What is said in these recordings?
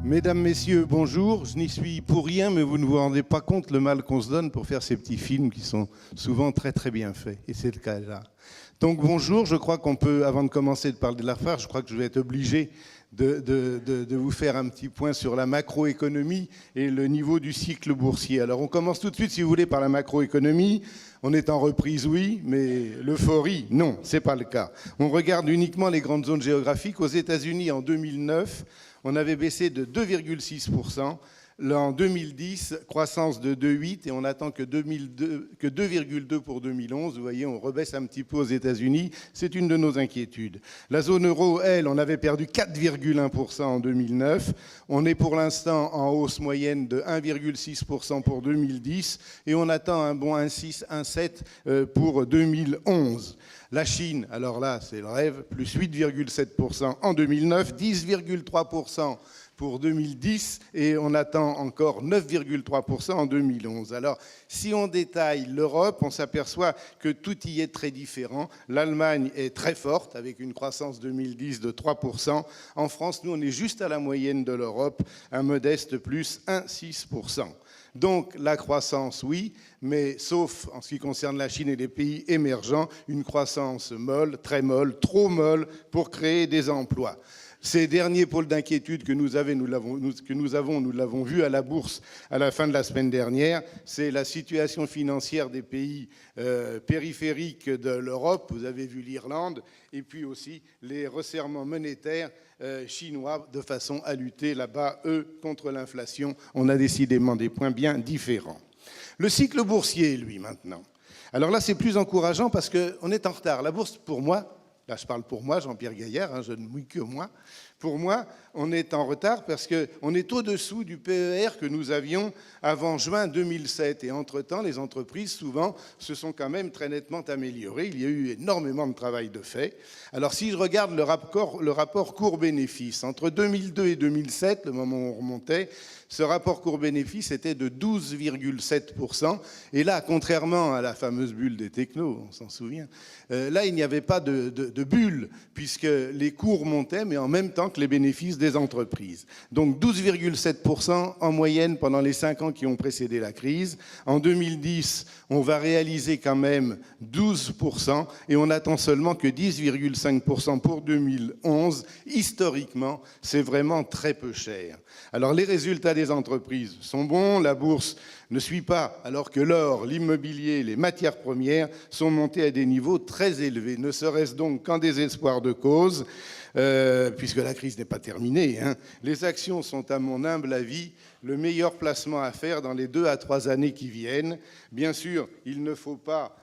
Mesdames, Messieurs, bonjour. Je n'y suis pour rien, mais vous ne vous rendez pas compte le mal qu'on se donne pour faire ces petits films qui sont souvent très très bien faits. Et c'est le cas là. Donc bonjour, je crois qu'on peut, avant de commencer de parler de l'affaire, je crois que je vais être obligé de vous faire un petit point sur la macroéconomie et le niveau du cycle boursier. Alors on commence tout de suite, si vous voulez, par la macroéconomie. On est en reprise, oui, mais l'euphorie, non, c'est pas le cas. On regarde uniquement les grandes zones géographiques. Aux États-Unis, en 2009, on avait baissé de 2,6%. Là, en 2010, croissance de 2,8% et on attend que 2,2% pour 2011. Vous voyez, on rebaisse un petit peu aux États-Unis. C'est une de nos inquiétudes. La zone euro, elle, on avait perdu 4,1% en 2009. On est pour l'instant en hausse moyenne de 1,6% pour 2010 et on attend un bon 1,6, 1,7 pour 2011. La Chine, alors là, c'est le rêve, plus 8,7% en 2009, 10,3% pour 2010 et on attend encore 9,3% en 2011. Alors, si on détaille l'Europe, on s'aperçoit que tout y est très différent. L'Allemagne est très forte avec une croissance 2010 de 3%. En France, nous, on est juste à la moyenne de l'Europe, un modeste plus 1,6%. Donc la croissance, oui, mais sauf en ce qui concerne la Chine et les pays émergents, une croissance molle, très molle, trop molle pour créer des emplois. Ces derniers pôles d'inquiétude que nous l'avons vu à la bourse à la fin de la semaine dernière, c'est la situation financière des pays périphériques de l'Europe, vous avez vu l'Irlande, et puis aussi les resserrements monétaires chinois de façon à lutter là-bas, eux, contre l'inflation. On a décidément des points bien différents. Le cycle boursier, lui, maintenant. Alors là, c'est plus encourageant parce qu'on est en retard. La bourse, pour moi, là, je parle pour moi, Jean-Pierre Gaillard, je ne mouille que moi. Pour moi, on est en retard parce qu'on est au-dessous du PER que nous avions avant juin 2007. Et entre-temps, les entreprises, souvent, se sont quand même très nettement améliorées. Il y a eu énormément de travail de fait. Alors, si je regarde le rapport cours-bénéfice, entre 2002 et 2007, le moment où on remontait, ce rapport cours-bénéfice était de 12,7%. Et là, contrairement à la fameuse bulle des technos, on s'en souvient, là, il n'y avait pas de bulle, puisque les cours montaient, mais en même temps que les bénéfices des entreprises. Donc 12,7% en moyenne pendant les 5 ans qui ont précédé la crise. En 2010, on va réaliser quand même 12% et on attend seulement que 10,5% pour 2011. Historiquement, c'est vraiment très peu cher. Alors les résultats des entreprises sont bons, la bourse ne suit pas, alors que l'or, l'immobilier, les matières premières sont montés à des niveaux très élevés. Ne serait-ce donc qu'en désespoir de cause, puisque la crise n'est pas terminée. Les actions sont, à mon humble avis, le meilleur placement à faire dans les 2 à 3 années qui viennent. Bien sûr, il ne faut pas...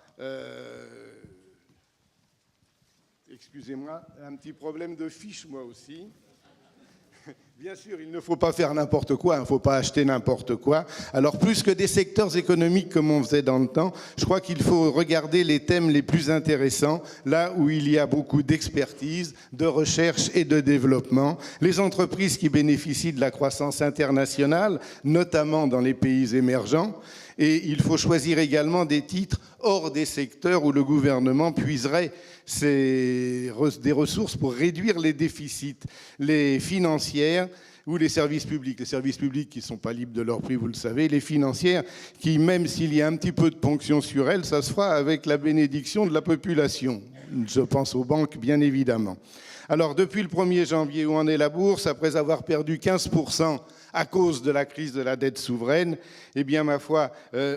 Excusez-moi, un petit problème de fiche, moi aussi. Bien sûr, il ne faut pas faire n'importe quoi, il ne faut pas acheter n'importe quoi. Alors, plus que des secteurs économiques comme on faisait dans le temps, je crois qu'il faut regarder les thèmes les plus intéressants, là où il y a beaucoup d'expertise, de recherche et de développement. Les entreprises qui bénéficient de la croissance internationale, notamment dans les pays émergents. Et il faut choisir également des titres hors des secteurs où le gouvernement puiserait des ressources pour réduire les déficits, les financières ou les services publics. Les services publics qui ne sont pas libres de leur prix, vous le savez, les financières qui, même s'il y a un petit peu de ponction sur elles, ça se fera avec la bénédiction de la population. Je pense aux banques, bien évidemment. Alors, depuis le 1er janvier, où en est la bourse, après avoir perdu 15% à cause de la crise de la dette souveraine, eh bien, ma foi,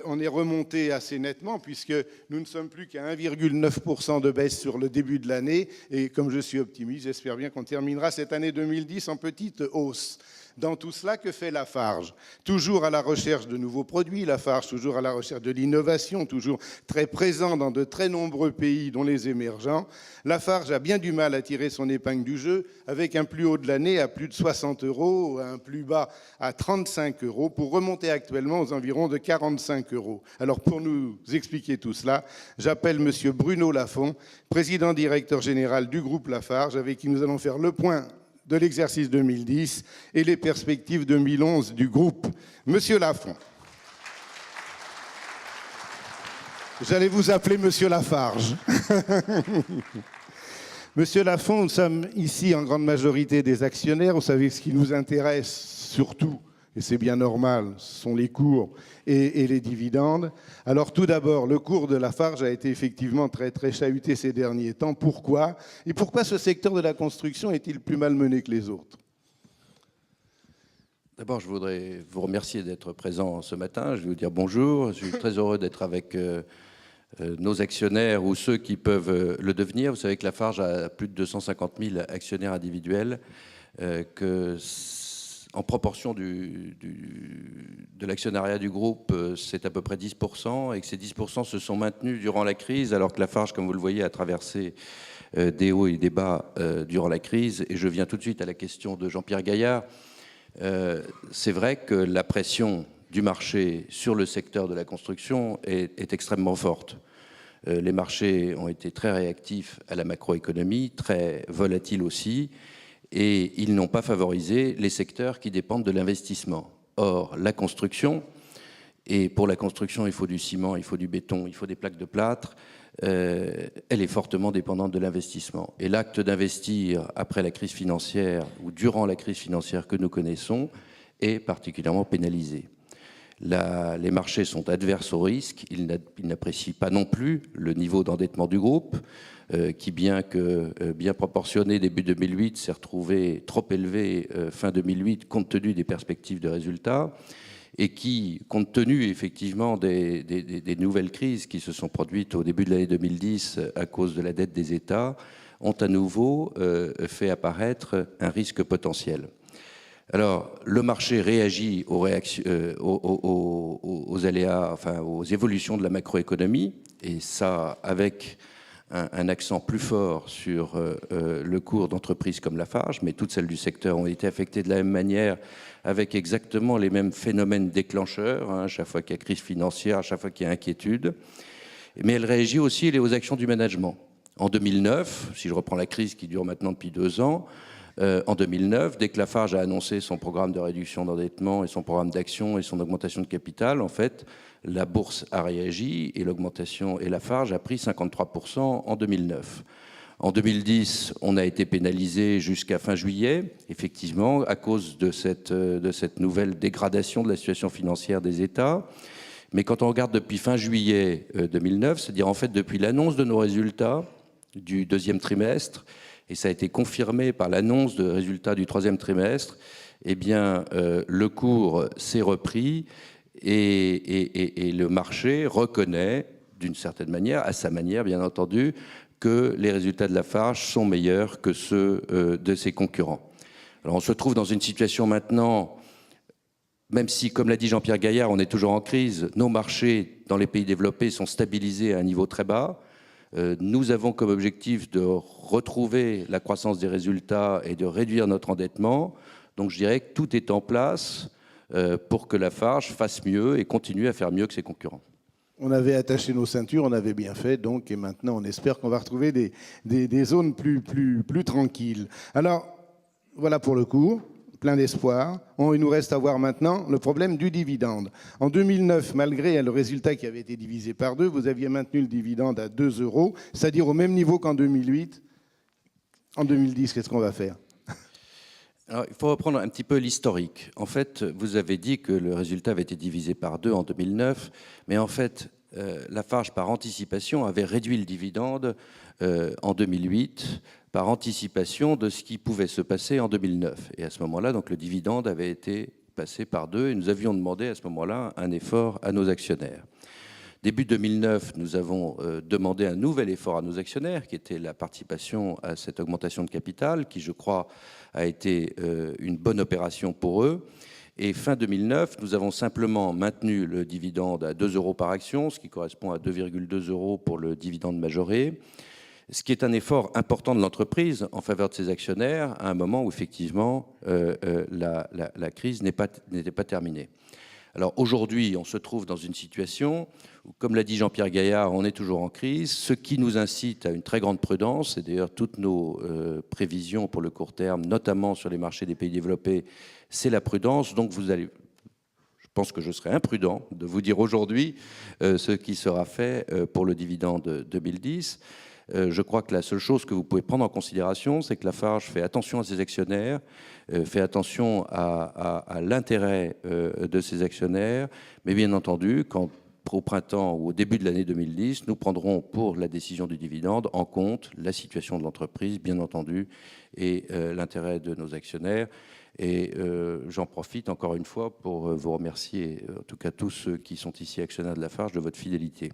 on est remonté assez nettement puisque nous ne sommes plus qu'à 1,9% de baisse sur le début de l'année. Et comme je suis optimiste, j'espère bien qu'on terminera cette année 2010 en petite hausse. Dans tout cela, que fait Lafarge? Toujours à la recherche de nouveaux produits, Lafarge toujours à la recherche de l'innovation, toujours très présent dans de très nombreux pays, dont les émergents. Lafarge a bien du mal à tirer son épingle du jeu, avec un plus haut de l'année à plus de 60 €, un plus bas à 35 €, pour remonter actuellement aux environs de 45 €. Alors pour nous expliquer tout cela, j'appelle M. Bruno Lafont, président directeur général du groupe Lafarge, avec qui nous allons faire le point de l'exercice 2010 et les perspectives 2011 du groupe. Monsieur Lafont. J'allais vous appeler Monsieur Lafarge. Monsieur Lafont, nous sommes ici en grande majorité des actionnaires. Vous savez, ce qui nous intéresse, surtout, et c'est bien normal, ce sont les cours et les dividendes. Alors tout d'abord, le cours de Lafarge a été effectivement très, très chahuté ces derniers temps. Pourquoi? Et pourquoi ce secteur de la construction est-il plus malmené que les autres? D'abord, je voudrais vous remercier d'être présent ce matin. Je vais vous dire bonjour. Je suis très heureux d'être avec nos actionnaires ou ceux qui peuvent le devenir. Vous savez que Lafarge a plus de 250 000 actionnaires individuels, en proportion de l'actionnariat du groupe, c'est à peu près 10%, et que ces 10% se sont maintenus durant la crise, alors que Lafarge, comme vous le voyez, a traversé des hauts et des bas durant la crise. Et je viens tout de suite à la question de Jean-Pierre Gaillard. C'est vrai que la pression du marché sur le secteur de la construction est extrêmement forte. Les marchés ont été très réactifs à la macroéconomie, très volatiles aussi, et ils n'ont pas favorisé les secteurs qui dépendent de l'investissement. Or, la construction, et pour la construction, il faut du ciment, il faut du béton, il faut des plaques de plâtre, elle est fortement dépendante de l'investissement. Et l'acte d'investir après la crise financière ou durant la crise financière que nous connaissons est particulièrement pénalisé. Les marchés sont adverses au risque, ils n'apprécient pas non plus le niveau d'endettement du groupe, qui, bien que bien proportionné début 2008, s'est retrouvé trop élevé fin 2008 compte tenu des perspectives de résultats, et qui, compte tenu effectivement des nouvelles crises qui se sont produites au début de l'année 2010 à cause de la dette des États, ont à nouveau fait apparaître un risque potentiel. Alors, le marché réagit aux aléas, enfin aux évolutions de la macroéconomie, et ça avec un accent plus fort sur le cours d'entreprises comme Lafarge, mais toutes celles du secteur ont été affectées de la même manière, avec exactement les mêmes phénomènes déclencheurs, à chaque fois qu'il y a crise financière, à chaque fois qu'il y a inquiétude. Mais elle réagit aussi aux actions du management. En 2009, si je reprends la crise qui dure maintenant depuis 2 ans, en 2009, dès que Lafarge a annoncé son programme de réduction d'endettement et son programme d'action et son augmentation de capital, en fait, la bourse a réagi et l'augmentation et Lafarge a pris 53% en 2009. En 2010, on a été pénalisé jusqu'à fin juillet, effectivement, à cause de cette nouvelle dégradation de la situation financière des États. Mais quand on regarde depuis fin juillet 2009, c'est-à-dire en fait depuis l'annonce de nos résultats du 2e trimestre, et ça a été confirmé par l'annonce de résultats du 3e trimestre, eh bien, le cours s'est repris et le marché reconnaît, d'une certaine manière, à sa manière bien entendu, que les résultats de Lafarge sont meilleurs que ceux de ses concurrents. Alors on se trouve dans une situation maintenant, même si, comme l'a dit Jean-Pierre Gaillard, on est toujours en crise, nos marchés dans les pays développés sont stabilisés à un niveau très bas. Nous avons comme objectif de retrouver la croissance des résultats et de réduire notre endettement. Donc je dirais que tout est en place pour que Lafarge fasse mieux et continue à faire mieux que ses concurrents. On avait attaché nos ceintures, on avait bien fait, donc, et maintenant on espère qu'on va retrouver des zones plus tranquilles. Alors, voilà pour le cours, plein d'espoir. Il nous reste à voir maintenant le problème du dividende. En 2009, malgré le résultat qui avait été divisé par 2, vous aviez maintenu le dividende à 2 €, c'est-à-dire au même niveau qu'en 2008. En 2010, qu'est-ce qu'on va faire ? Alors, il faut reprendre un petit peu l'historique. En fait, vous avez dit que le résultat avait été divisé par 2 en 2009, mais en fait, Lafarge, par anticipation, avait réduit le dividende en 2008, par anticipation de ce qui pouvait se passer en 2009. Et à ce moment-là, donc, le dividende avait été passé par 2, et nous avions demandé à ce moment-là un effort à nos actionnaires. Début 2009, nous avons demandé un nouvel effort à nos actionnaires, qui était la participation à cette augmentation de capital, qui, je crois, a été une bonne opération pour eux. Et fin 2009, nous avons simplement maintenu le dividende à 2 € par action, ce qui correspond à 2,2 € pour le dividende majoré, ce qui est un effort important de l'entreprise en faveur de ses actionnaires, à un moment où, effectivement, la crise n'était pas terminée. Alors aujourd'hui, on se trouve dans une situation où, comme l'a dit Jean-Pierre Gaillard, on est toujours en crise, ce qui nous incite à une très grande prudence, et d'ailleurs toutes nos prévisions pour le court terme, notamment sur les marchés des pays développés, c'est la prudence. Donc je pense que je serais imprudent de vous dire aujourd'hui ce qui sera fait pour le dividende 2010. Je crois que la seule chose que vous pouvez prendre en considération, c'est que Lafarge fait attention à ses actionnaires, fait attention à l'intérêt de ses actionnaires, mais bien entendu, quand au printemps ou au début de l'année 2010, nous prendrons pour la décision du dividende en compte la situation de l'entreprise, bien entendu, et l'intérêt de nos actionnaires. Et j'en profite encore une fois pour vous remercier, en tout cas tous ceux qui sont ici actionnaires de Lafarge, de votre fidélité.